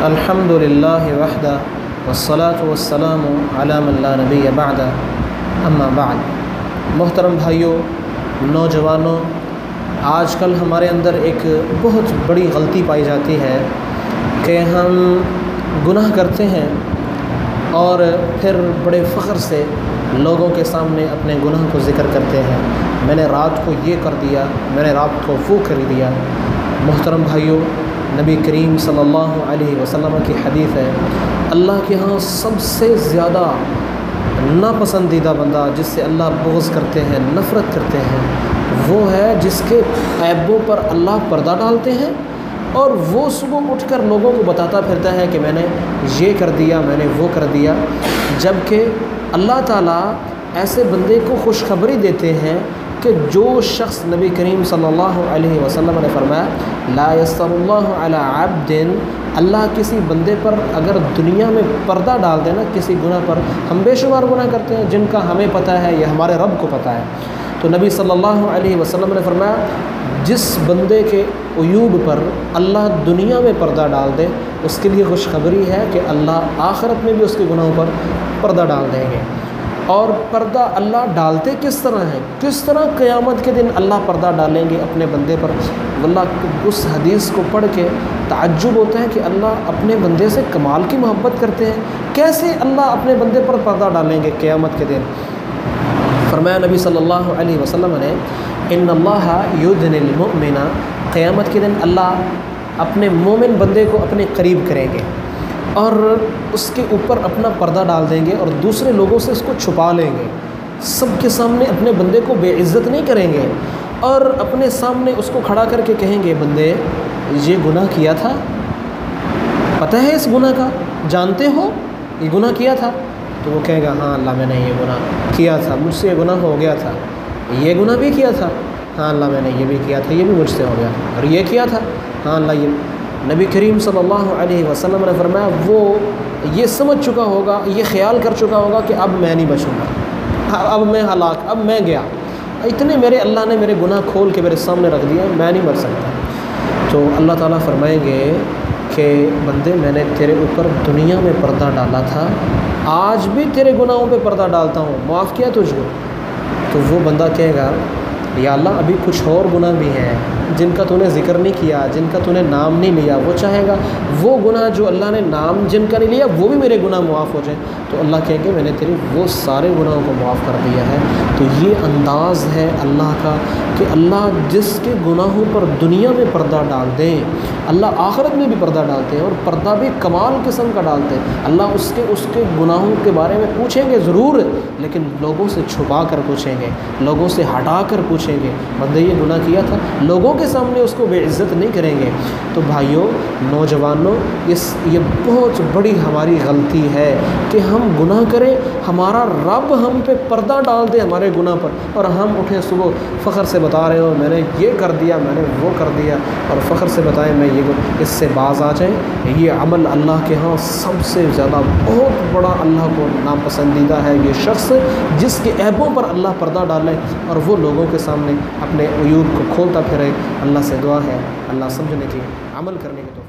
الحمدللہ وحدہ والصلاة والسلام علی من لا نبی بعد اما بعد۔ محترم بھائیوں، نوجوانوں، آج کل ہمارے اندر ایک بہت بڑی غلطی پائی جاتی ہے کہ ہم گناہ کرتے ہیں اور پھر بڑے فخر سے لوگوں کے سامنے اپنے گناہ کو ذکر کرتے ہیں۔ میں نے رات کو یہ کر دیا، میں نے رات کو وہ کر دیا۔ محترم بھائیوں، نبی کریم صلی اللہ علیہ وسلم کی حدیث ہے، اللہ کے ہاں سب سے زیادہ ناپسندیدہ بندہ جس سے اللہ بغض کرتے ہیں، نفرت کرتے ہیں، وہ ہے جس کے عیبوں پر اللہ پردہ ڈالتے ہیں اور وہ صبح اٹھ کر لوگوں کو بتاتا پھرتا ہے کہ میں نے یہ کر دیا، میں نے وہ کر دیا، جبکہ اللہ تعالیٰ ایسے بندے کو خوشخبری دیتے ہیں کہ جو شخص، نبی کریم صلی اللہ علیہ وسلم نے فرمایا لا یستر اللہ علی عبد، اللہ کسی بندے پر اگر دنیا میں پردہ ڈال دے نا کسی گناہ پر، ہم بے شمار گناہ کرتے ہیں جن کا ہمیں پتہ ہے یا ہمارے رب کو پتہ ہے، تو نبی صلی اللہ علیہ وسلم نے فرمایا جس بندے کے عیوب پر اللہ دنیا میں پردہ ڈال دے اس کے لیے خوشخبری ہے کہ اللہ آخرت میں بھی اس کے گناہوں پر پردہ ڈال دیں گے۔ اور پردہ اللہ ڈالتے کس طرح ہیں، کس طرح قیامت کے دن اللہ پردہ ڈالیں گے اپنے بندے پر؟ واللہ اس حدیث کو پڑھ کے تعجب ہوتا ہے کہ اللہ اپنے بندے سے کمال کی محبت کرتے ہیں، کیسے اللہ اپنے بندے پر پردہ ڈالیں گے قیامت کے دن؟ فرمایا نبی صلی اللہ علیہ وسلم نے ان اللہ یدنی المؤمن، قیامت کے دن اللہ اپنے مومن بندے کو اپنے قریب کریں گے اور اس کے اوپر اپنا پردہ ڈال دیں گے اور دوسرے لوگوں سے اس کو چھپا لیں گے، سب کے سامنے اپنے بندے کو بے عزت نہیں کریں گے اور اپنے سامنے اس کو کھڑا کر کے کہیں گے بندے یہ گناہ کیا تھا، پتہ ہے اس گناہ کا، جانتے ہو یہ گناہ کیا تھا؟ تو وہ کہے گا ہاں اللہ میں نے یہ گناہ کیا تھا، مجھ سے یہ گناہ ہو گیا تھا، یہ گناہ بھی کیا تھا، ہاں اللہ میں نے یہ بھی کیا تھا، یہ بھی مجھ سے ہو گیا، اور یہ کیا تھا، ہاں اللہ یہ۔ نبی کریم صلی اللہ علیہ وسلم نے فرمایا وہ یہ سمجھ چکا ہوگا، یہ خیال کر چکا ہوگا کہ اب میں نہیں بچوں گا، اب میں ہلاک، اب میں گیا، اتنے میرے اللہ نے میرے گناہ کھول کے میرے سامنے رکھ دیا، میں نہیں بچ سکتا۔ تو اللہ تعالیٰ فرمائیں گے کہ بندے میں نے تیرے اوپر دنیا میں پردہ ڈالا تھا، آج بھی تیرے گناہوں پہ پردہ ڈالتا ہوں، معاف کیا تجھ کو؟ تو وہ بندہ کہے گا یا اللہ ابھی کچھ اور گناہ بھی ہیں جن کا تو نے ذکر نہیں کیا، جن کا تو نے نام نہیں لیا، وہ چاہے گا وہ گناہ جو اللہ نے نام جن کا نہیں لیا وہ بھی میرے گناہ معاف ہو جائیں، تو اللہ کہیں گے میں نے تیری وہ سارے گناہوں کو معاف کر دیا ہے۔ تو یہ انداز ہے اللہ کا کہ اللہ جس کے گناہوں پر دنیا میں پردہ ڈال دیں اللہ آخرت میں بھی پردہ ڈالتے ہیں، اور پردہ بھی کمال قسم کا ڈالتے ہیں۔ اللہ اس کے گناہوں کے بارے میں پوچھیں گے ضرور، لیکن لوگوں سے چھپا کر پوچھیں گے، لوگوں سے ہٹا کر پوچھیں گے بندے یہ گناہ کیا تھا، لوگوں کے سامنے اس کو بے عزت نہیں کریں گے۔ تو بھائیوں، نوجوانوں، یہ بہت بڑی ہماری غلطی ہے کہ ہم گناہ کریں، ہمارا رب ہم پہ پردہ ڈال دے ہمارے گناہ پر، اور ہم اٹھیں صبح فخر سے بتا رہے ہو میں نے یہ کر دیا، میں نے وہ کر دیا، اور فخر سے بتائیں میں اس سے باز آ جائیں۔ یہ عمل اللہ کے ہاں سب سے زیادہ بہت بڑا اللہ کو ناپسندیدہ ہے یہ شخص جس کے عیبوں پر اللہ پردہ ڈالے اور وہ لوگوں کے سامنے اپنے عیوب کو کھولتا پھرے۔ اللہ سے دعا ہے اللہ سمجھنے کی، عمل کرنے کی